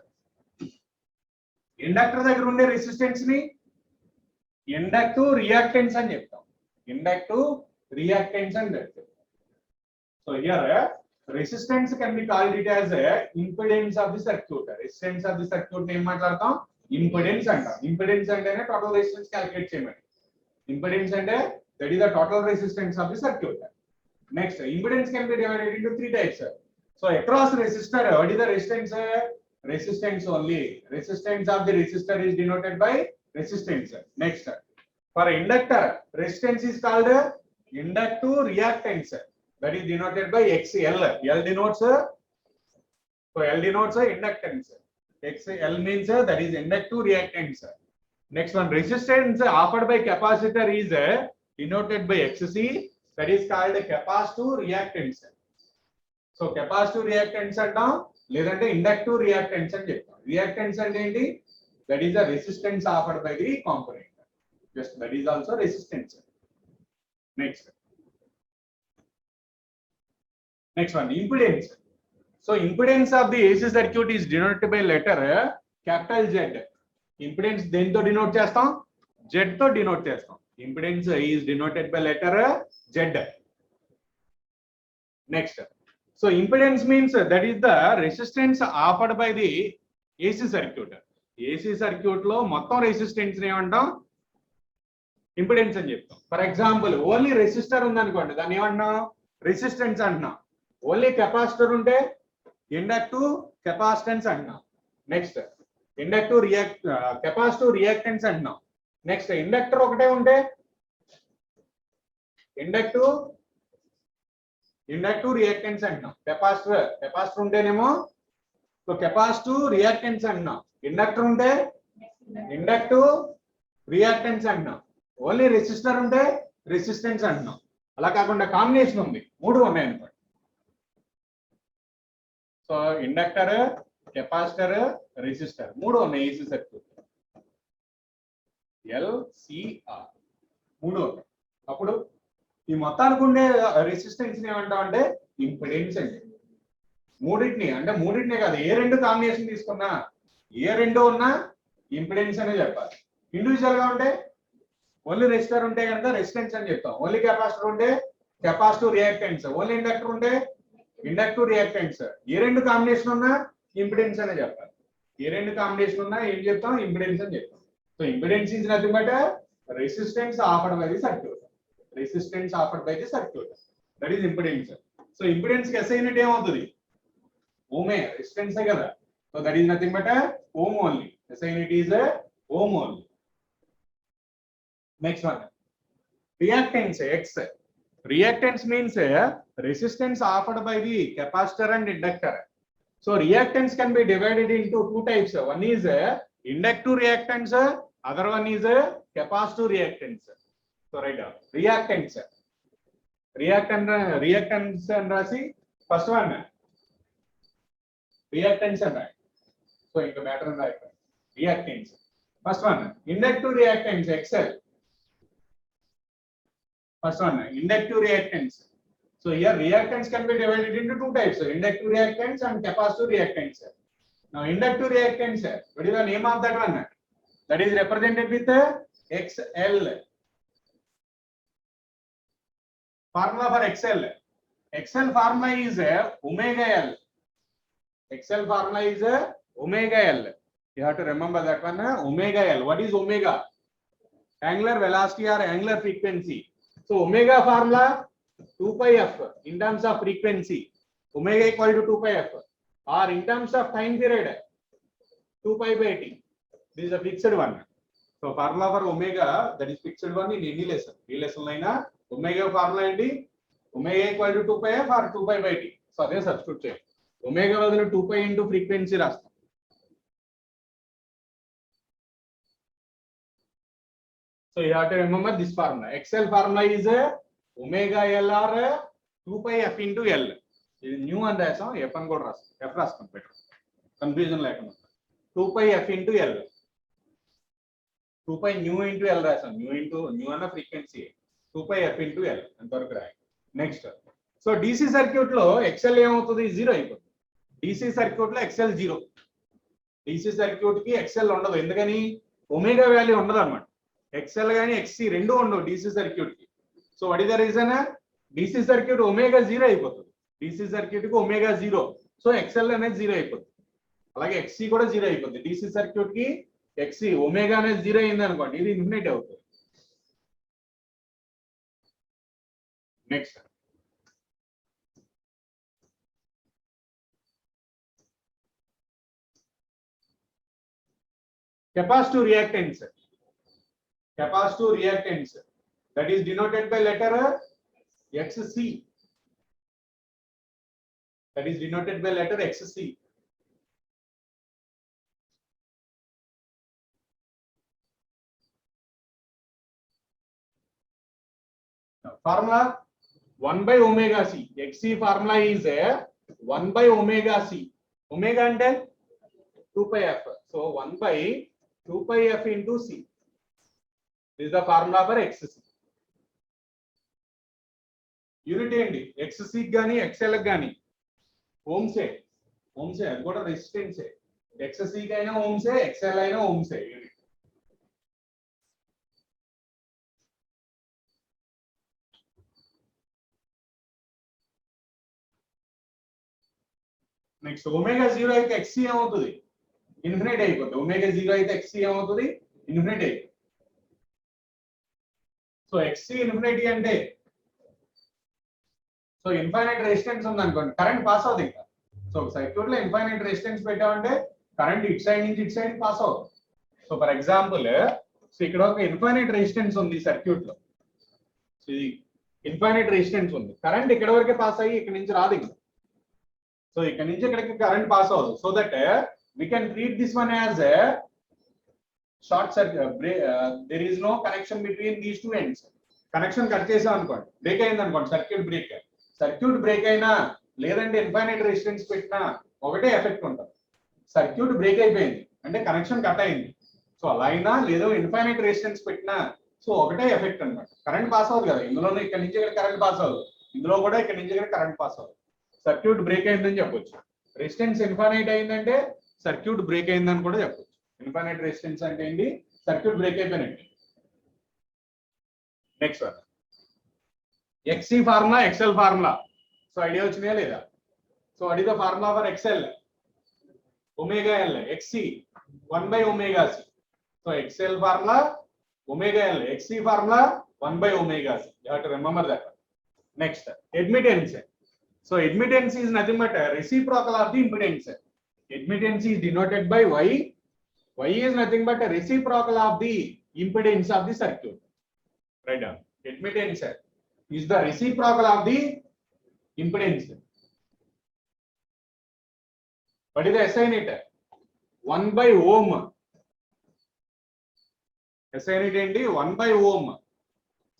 ఇండక్టర్ దగ్గర ఉండే రెసిస్టెన్స్ ని ఇండక్టివ్ రియాక్టెన్స్ అని చెప్తాం. ఇండక్టివ్ రియాక్టెన్స్ అని చెప్తాం. So here resistance can be called it as impedance of the circuit. Resistance of the circuit ఏం మాట్లాడతాం? ఇంపెడెన్స్ అంటాం. ఇంపెడెన్స్ అంటేనే టోటల్ రెసిస్టెన్స్ క్యాలిక్యులేట్ చేయమని. ఇంపెడెన్స్ అంటే that is the total resistance of the circuit. Next impedance can be divided into three types. So across resistor what is the resistance? Resistance only. Resistance of the resistor is denoted by resistance. Next, for inductor resistance is called inductive reactance, that is denoted by XL. L denotes, so L denotes inductance. XL means that is inductive reactance. Next one, resistance offered by capacitor is denoted by XC, that is called capacitive reactance. So capacitive reactance అంటాం, లేదంటే inductive reactance అని చెప్తాం. Reactance అంటే ఏంటి? That is the resistance offered by the component. Just that is also resistance. Next one, impedance. So impedance of the AC circuit is denoted by letter capital Z. Impedance దేంతో denote చేస్తాం? Z తో denote చేస్తాం. Impedance is denoted by letter Z. Next, so impedance means that is the resistance offered by the AC circuit. AC circuit లో మొత్తం resistance ఏమంటాం? Impedance అని చెప్తాం. For example only resistor ఉందనుకోండి, దాన్ని ఏమన్నాం? రెసిస్టెన్స్ అంటున్నాం. ఓన్లీ కెపాసిటర్ ఉంటే ఇండక్టివ్ కెపాసిటెన్స్ అంటున్నాం. నెక్స్ట్ కెపాసిటివ్ రియాక్టెన్స్ అంటున్నాం. నెక్స్ట్ ఇండక్టర్ ఒకటే ఉంటే ఇండక్టివ్ రియాక్టెన్స్ అంటున్నాం. కెపాసిటర్ ఉంటేనేమో కెపాసిటివ్ రియాక్టెన్స్ అంటున్నాం. ఇండక్టర్ ఉంటే ఇండక్టివ్ రియాక్టెన్స్ అంటున్నాం. ఓన్లీ రెసిస్టర్ ఉంటే రెసిస్టెన్స్ అంటున్నాం. అలా కాకుండా కాంబినేషన్ ఉంది, మూడు ఉన్నాయి అనుకోండి. సో ఇండక్టర్, కెపాసిటర్, రెసిస్టర్ మూడు ఉన్నాయి ఏసీ సర్క్యూట్. LCR మూడు ఉన్నాయి. అప్పుడు ఈ మొత్తానికి ఉండే రెసిస్టెన్స్ ఏమంటాం అంటే ఇంపెడెన్స్ అండి. మూడింటినే కాదు, ఏ రెండు కాంబినేషన్ తీసుకున్నా, ఏ రెండు ఉన్నా ఇంపెడెన్స్ అనే చెప్పాలి. ఇండివిజువల్ గా ఉంటే ఓన్లీ రెసిస్టర్ ఉంటే కనుక రెసిస్టెన్స్ అని చెప్తాం. ఓన్లీ కెపాసిటర్ ఉంటే కెపాసిటివ్ రియాక్టెన్స్. ఓన్లీ ఇండక్టర్ ఉంటే ఇండక్టివ్ రియాక్టెన్స్. ఏ రెండు కాంబినేషన్ ఉన్నా ఇంపెడెన్స్ అనే చెప్పాలి. ఏ రెండు కాంబినేషన్ ఉన్నా ఏం చెప్తాం? ఇంపెడెన్స్ అని చెప్తాం. So impedance is nothing but resistance offered by the circuit. Resistance offered by the circuit, that is impedance. So impedance కి ఎస్ఐ యూనిట్ ఏమవుతుంది? ఓమే. రెసిస్టెన్స్ కదా. So that is nothing but ohm only. SI unit is ohm only. Next one, reactance X. Reactance means resistance offered by the capacitor and inductor. So reactance can be divided into two types. One is inductive reactance, other one is capacitive reactance. So write down reactance and rasi first one reactance and right. So in the matter and right, reactance. First one, inductive reactance XL. First one, inductive reactance. So here reactance can be divided into two types, inductive reactance and capacitive reactance. Now inductive reactance, what is the name of that one? That is represented with XL. Formula for XL. XL formula is omega L. XL formula is omega L. You have to remember that one, omega L. What is omega? Angular velocity or angular frequency. So omega formula 2 pi f in terms of frequency, omega equal to 2 pi f, or in terms of time period 2 pi by t. This is a fixed one. So formula for omega, that is fixed one in any lesson. Ee lesson line omega formula enti omega equal to 2 pi f or 2 pi by t. So ade substitute cheyam. Omega badalu 2 pi into frequency rastam. So you have to remember this formula. XL formula is omega L or 2 pi f into L. This new and rasam f an kuda rasam. F rasam better. Confusion lekunda. 2 pi f into L. 2 pi nu into L rasam. Nu ana frequency. 2 pi f into L. Antaraku rai. Next. So DC circuit lo XL em avutadi? 0 అయిపోతుంది. DC circuit lo XL 0. DC circuit ki XL ఉండదు. ఎందుకని? omega value ఉండదు అన్నమాట. XL గాని XC రెండు ఉండవు DC circuit కి. So what is the reason? DC circuit omega 0 అయిపోతుంది. DC సర్క్యూట్ కి ఒమేగా 0. సో XL అనేది 0 అయిపోతుంది. అలాగే XC కూడా 0 అయిపోతుంది. DC సర్క్యూట్ కి XC ఒమేగా అనేది 0 అయింది అనుకోండి, ఇది ఇన్ఫినిటీ అవుతుంది. Next capacitive reactance. Capacitive reactance, that is denoted by letter XC. That is denoted by letter XC. Formula 1 by omega c. XC formula is 1 by omega c. Omega ante 2 pi f. So 1 by 2 pi f into c. This is the formula for XC. Unit ఏంటి? XC గాని XL గాని ఓమ్సే. ఓమ్సే అది కూడా రెసిస్టెన్సే. XC కి అయినా ఓమ్సే, XL అయినా ఓమ్సే unit. Next omega 0 అయితే XC ఏమవుతుంది? ఇన్ఫినిటీ అయిపోతుంది. ఒమేగా 0 అయితే XC ఏమవుతుంది? ఇన్ఫినిటీ అయిపోతుంది. సో XC ఇన్ఫినిటీ అంటే, సో ఇన్ఫైనైట్ రెసిస్టెన్స్ ఉంది అనుకోండి, కరెంట్ పాస్ అవుతుంది ఇంకా. సో సర్క్యూట్ లో ఇన్ఫైనైట్ రెసిస్టెన్స్ పెట్టామంటే కరెంట్ ఇట్ సైడ్ నుంచి ఇట్ సైడ్ పాస్ అవుతుంది. సో ఫర్ ఎగ్జాంపుల్, సో ఇక్కడ ఒక ఇన్ఫైనైట్ రెసిస్టెన్స్ ఉంది సర్క్యూట్ లో. సో ఇది ఇన్ఫైనైట్ రెసిస్టెన్స్ ఉంది, కరెంట్ ఇక్కడ వరకే పాస్ అయ్యి ఇక్కడ నుంచి రాదు ఇంకా. సో ఇక్కడ నుంచి ఇక్కడికి కరెంట్ పాస్ అవుతుంది. So that we can treat this one as a short circuit. There is no connection between these two ends. Connection cut చేసాం అనుకోండి, బ్రేక్ అయింది అనుకోండి, సర్క్యూట్ బ్రేక్. సర్క్యూట్ బ్రేక్ అయినా లేదంటే ఇన్ఫైనైట్ రెసిస్టెన్స్ పెట్టినా ఒకటే ఎఫెక్ట్ ఉంటుంది. సర్క్యూట్ బ్రేక్ అయిపోయింది అంటే కనెక్షన్ కట్ అయింది. సో అలా అయినా లేదో ఇన్ఫైనైట్ రెసిస్టెన్స్ పెట్టినా సో ఒకటే ఎఫెక్ట్ అన్నమాట. కరెంట్ పాస్ అవుతుంది కదా, ఇందులోనే ఇక్కడ నుంచి ఇక్కడ కరెంట్ పాస్ అవుతుంది, ఇందులో కూడా ఇక్కడ నుంచి ఇక్కడ కరెంట్ పాస్ అవుతుంది. సర్క్యూట్ బ్రేక్ అయిందని చెప్పొచ్చు. రెసిస్టెన్స్ ఇన్ఫైనైట్ అయిందంటే సర్క్యూట్ బ్రేక్ అయిందని కూడా చెప్పొచ్చు. ఇన్ఫైనైట్ రెసిస్టెన్స్ అంటే ఏంటి? సర్క్యూట్ బ్రేక్ అయిపోయినట్టు. Next one XC formula, XL formula. So idea వచ్చినాయా లేదా? So what is the formula for XL? Omega L. XC 1 by omega c. So XL formula omega L, XC formula 1 by omega c. You have to remember that. Next, admittance. So admittance is nothing but a reciprocal of the impedance. Admittance is denoted by Y. Y is nothing but a reciprocal of the impedance of the circuit. Write down. Admittance is the reciprocal of the impedance. What is the SI unit? 1 by ohm. SI unit ఏంటి? 1 by ohm.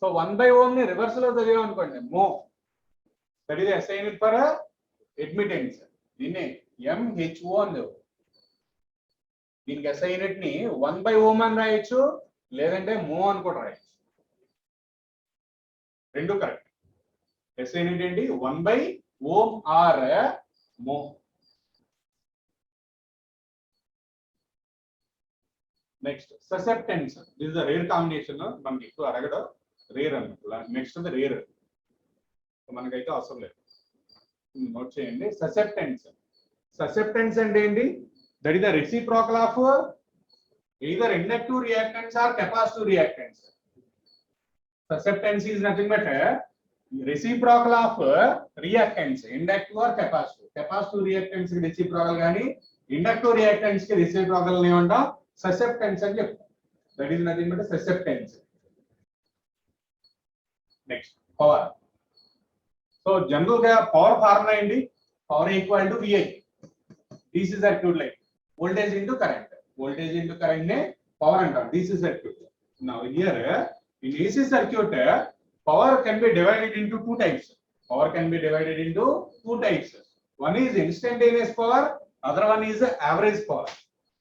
So 1 by ohm ని reverse లో చదివాం అనుకోండి, mho. That is the SI unit for admittance. దీన్ని MHO అని. దీనికి SI unit ని 1 by ohm అని రాయొచ్చు, లేదంటే mho అని కూడా రాయొచ్చు. రెండు కరెక్ట్. SI unit ఏంటి? 1 by ohm or mho. Next susceptance. This is the rare combination. మనకి ఎక్కువ అడగడం రేర్ అన్నమాట. నెక్స్ట్ ది రేర్, మనకైతే అవసరం లేదు, నోట్ చేయండి. ససెప్టెన్స్. ససెప్టెన్స్ అంటే ఏంటి? That is the reciprocal of either inductive reactance or capacitive reactance. Susceptance is nothing but reciprocal of reactance, inductive or capacitive. Capacitive reactance ki reciprocal gaani inductive reactance ki reciprocal ni unda susceptance ani cheptaru. That is nothing but susceptance. Next, power. So general ga power formula enti? Power equal to VI. DC circuit like voltage into current. Voltage into current ne power antaru. DC circuit. Now here in AC circuit, power can be divided into two types. Power can be divided into two types. One is instantaneous power, other one is average power.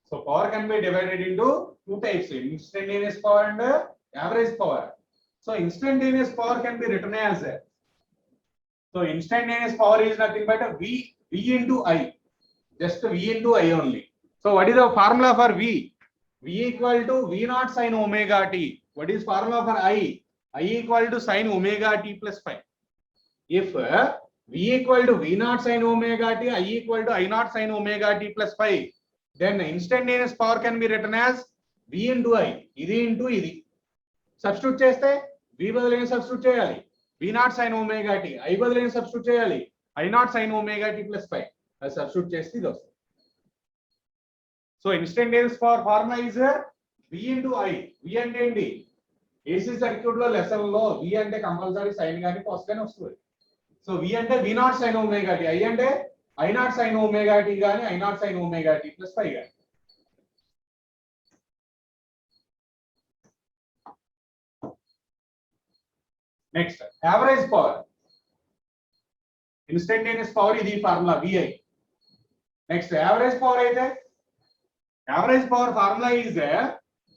So power can be divided into two types, instantaneous power and average power. So instantaneous power can be written as so instantaneous power is nothing but V into I. Just V into I only. So what is the formula for V? V equal to V naught sin omega t. What is formula for I? I equal to sin omega t plus phi. If V equal to V naught sin omega t, I equal to I naught sin omega t plus phi, then instantaneous power can be written as v into i, ఇది into ఇది substitute చేస్తే v బదులు ఏం substitute చేయాలి, v naught sine omega t, i బదులు ఏం substitute చేయాలి, i not sine omega tea plus 5, అది సబ్స్టిట్యూట్ చేస్తే ఇది వస్తుంది. So instantaneous power formula is v into i. v అంటే ఏంటి, ఏసీ సర్క్యూట్ లో లెసన్ లో v అంటే కంపల్సరీ సైన్ గానీ కాస్ గానీ వస్తుంది. సో v అంటే v naught sine omega t, i అంటే i not sine omega T గానీ i not sine omega tea plus 5 గానీ. Next average power, instantaneous power ఇది formula vi. Next average power అయితే average power formula is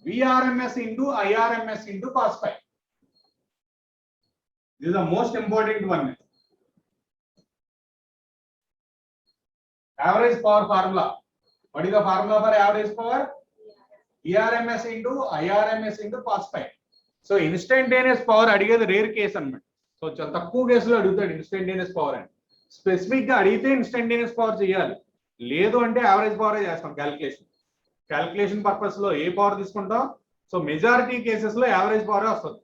VRMS into IRMS into cos phi. This is the most important one. Average power formula. What is the formula for average power? VRMS into IRMS into cos phi. So instantaneous power అడిగేది rare case అన్నమాట. So చాలా తక్కువ కేసులో అడుగుతాడు instantaneous power అని. Specific గా అడిగితే instantaneous power చేయాలి, లేదు అంటే యావరేజ్ పవర్ చేస్తాం క్యాలిక్యులేషన్ పర్పస్ లో ఏ పవర్ తీసుకుంటాం. సో మెజారిటీ కేసెస్ లో యావరేజ్ పవర్ వస్తుంది.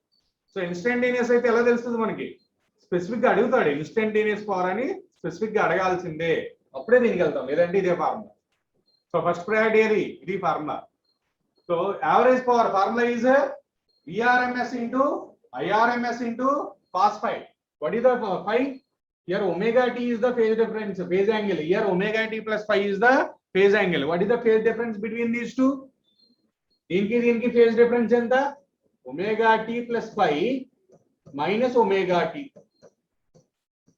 సో ఇన్స్టంటేనియస్ అయితే ఎలా తెలుస్తుంది మనకి, స్పెసిఫిక్ గా అడుగుతాడు ఇన్స్టంటేనియస్ పవర్ అని, స్పెసిఫిక్ గా అడగాల్సిందే, అప్పుడే దీనికి వెళ్తాం, లేదంటే ఇదే ఫార్ములా. సో ఫస్ట్ ప్రయారిటీ ఏది, ఇది formula. So average power formula is VRMS into IRMS into cos phi. What is the phi? Here omega t is the phase difference, phase angle. Here omega t plus phi is the phase angle. What is the phase difference between these two? దీనికి phase difference ఎంత, omega t plus phi minus omega t.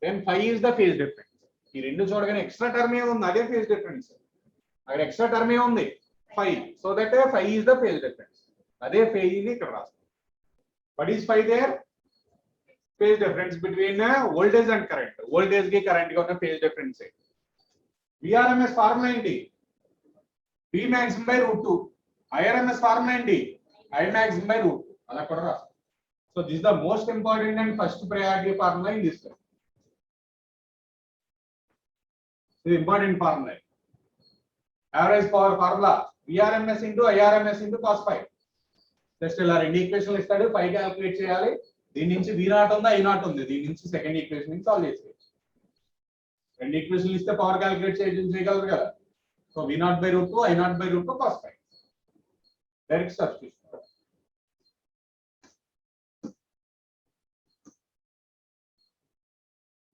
Then phi is the phase difference. ఈ రెండు చూడగానే extra term ఏ ఉంది, అదే phase difference. అక్కడ extra term ఏ ఉంది phi. So that phi is the phase difference. అదే phase ని ఇక్కడ రాస్తాం. What is phi there? Phase difference between voltage and current. Voltage కి current కి ఉన్న phase difference. VRMS ఫార్ములా ఏంటి, V maximum by root 2. IRMS formula ఏంటి, I maximum by root 2. అలా కూడా రాస్తాం. So this is the most important and first priority formula in this one. This is important formula. Average power formula VRMS into IRMS into cos phi. Just ఇలా రెండు ఈక్వేషన్లు ఇస్తాడు, పై calculate చేయాలి. దీని నుంచి V నాట్ ఉంది, I నాట్ ఉంది, దీని నుంచి సెకండ్ ఈక్వేషన్ నుంచి సాల్వ్ చేసేయచ్చు. రెండు ఈక్వేషన్లు ఇస్తే పవర్ క్యాలిక్యులేట్ చేయగలరు కదా. So V not by root 2, I not by root 2 cos phi. Direct substitution.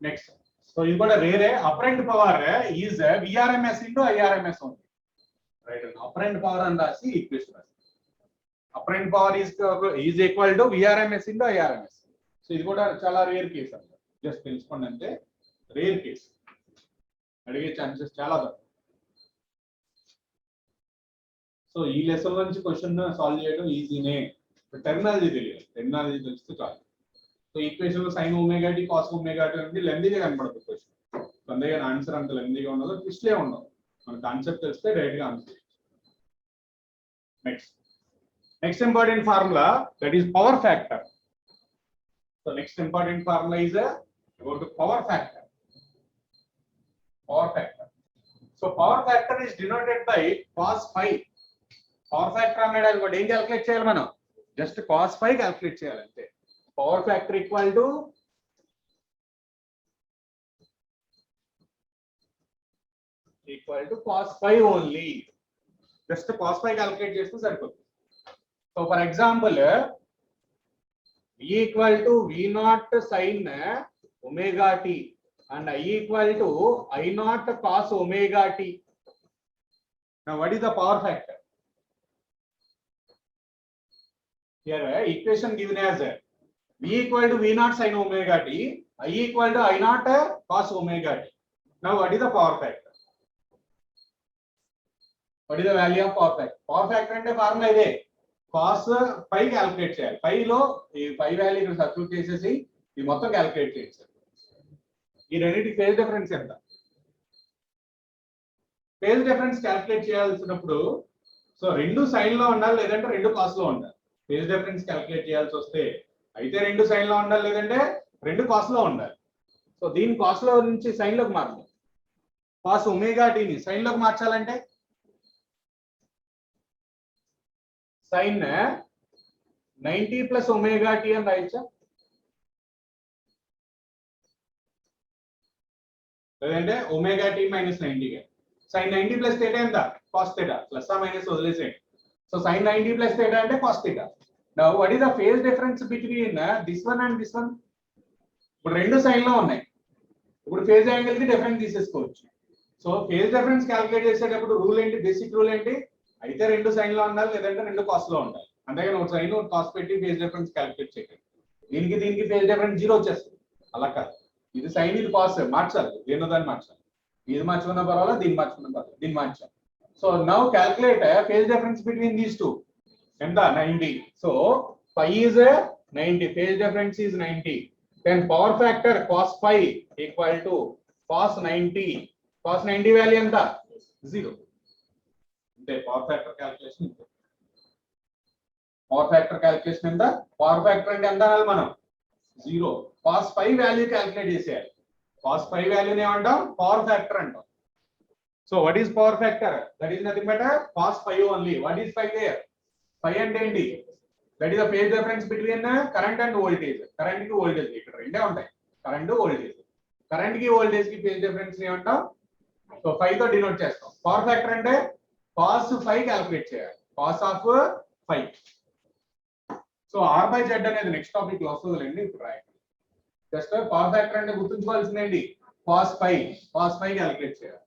Next, so ఇది కూడా రేరే. Apparent power is VRMS into IRMS ఉంది. రైట్, అపరెంట్ పవర్ అని రాసి ఈక్వేషన్ రాసి, apparent power is equal to VRMS into IRMS. So ఇది కూడా చాలా రేర్ కేసు అంట, జస్ట్ తెలుసుకోండి అంటే రేర్ కేసు, అడిగే ఛాన్సెస్ చాలా తక్కువ. సో ఈ లెసన్ నుంచి క్వశ్చన్ సాల్వ్ చేయడం ఈజీనే, టెర్మినాలజీ తెలియాలి, టెర్మినాలజీ తెలిస్తే చాలు. సో ఈక్వేషన్ లో sine omega t cos omega t అనేది లెందీగా కనపడుతుంది క్వశ్చన్, అందుకని ఆన్సర్ అంత లెందీగా ఉండదు, ట్విస్ట్లే ఉండవు, మన కాన్సెప్ట్ తెలిస్తే డైరెక్ట్ గా answer. Next important formula, that is power factor. So next important formula is about the power factor. Power factor. So power factor is denoted by cos phi. Power factor అనేది అది కూడా ఏం calculate చేయాలి మనం, just cos phi calculate చేయాలి అంతే. Power factor equal to cos phi only. Just cos phi calculate చేస్తే సరిపోతుంది. So for example, V equal to V naught sin omega t and I equal to I naught cos omega t. Now what is the power factor? Here equation given as V equal to V naught sin omega t, I equal to I naught cos omega t. Now what is the power factor? What is the value of power factor? Power factor అంటే formula ఇదే, cos phi calculate చేయాలి. phi లో ఈ phi value ఇక్కడ substitute చేసేసి ఈ మొత్తం calculate చేయాలి. ఈ రెండింటి ఫేజ్ డిఫరెన్స్ ఎంత, ఫేజ్ డిఫరెన్స్ క్యాలిక్యులేట్ చేయాల్సినప్పుడు సో రెండు సైన్ లో ఉండాలి, లేదంటే రెండు కాస్ లో ఉండాలి. ఫేజ్ డిఫరెన్స్ క్యాలిక్యులేట్ చేయాల్సి వస్తే అయితే రెండు సైన్ లో ఉండాలి, లేదంటే రెండు కాస్ లో ఉండాలి. సో దీని కాస్ లో నుంచి సైన్ లోకి మార్చాలి. కాస్ ఒమేగా టీని సైన్ లోకి మార్చాలంటే sin 90 plus omega t అని రాయొచ్చా? లేదంటే omega t minus 90 sin 90 plus theta ఎంత? cos theta plus or minus వదిలేసేయండి. So sin 90 plus theta అంటే cos theta. Now what is the phase difference between this one and this one? ఇప్పుడు రెండు sign లో ఉన్నాయి. ఇప్పుడు ఫేజ్ యాంగిల్ కి difference తీసేసుకోవచ్చు. సో ఫేజ్ డిఫరెన్స్ క్యాలిక్యులేట్ చేసేటప్పుడు రూల్ ఏంటి? బేసిక్ రూల్ ఏంటి? అయితే రెండు సైన్ లో ఉండాలి, లేదంటే రెండు కాస్ లో ఉండాలి. అంతేగాని ఒక సైన్ ఒక కాస్ పెట్టి ఫేజ్ డిఫరెన్స్ క్యాలిక్యులేట్ చేయాలి. దీనికి ఫేజ్ డిఫరెన్స్ 0 వచ్చేస్తుంది. అలా కాదు, ఇది సైన్ ఇది కాస్ మార్చాలి, దేనో దాన్ని మార్చాలి. ఇది మార్చుకున్న పర్వాలేదు, దీన్ని మార్చుకున్న పర్వాలేదు, దీన్ని మార్చాలి. So now calculate phase difference between these two. ఎంత? 90. So phi is 90, phase difference is 90. Then power factor cos phi equal to cos 90. Cos 90 value ఎంత? 0. అంటే power factor calculation. Power factor calculation ఎంత? పవర్ ఫ్యాక్టర్ అంటే ఎంత అనాలి మనం? 0. cos phi value calculate చేసేయాలి. cos phi వాల్యూని ఏమంటాం? పవర్ ఫ్యాక్టర్ అంటాం. So what is power factor? That is nothing but cos phi only. What is phi there? phi అంటే ఏంటి? That is the phase difference between current and voltage. Current కి voltage ఇక్కడ రెండే ఉంటాయి, current voltage. Current కి voltage కి phase difference ఏమంటాం? So phi తో డినోట్ చేస్తాం. పవర్ ఫ్యాక్టర్ అంటే cos phi క్యాలిక్యులేట్ చేయాలి. cos of phi. So r by z అనేది నెక్స్ట్ టాపిక్ లో వస్తుందిలేండి, ఇప్పుడు రాయండి. జస్ట్ పవర్ ఫ్యాక్టర్ అంటే గుర్తుంచుకోవాల్సిందేంటి? cos phi క్యాలిక్యులేట్ చేయాలి.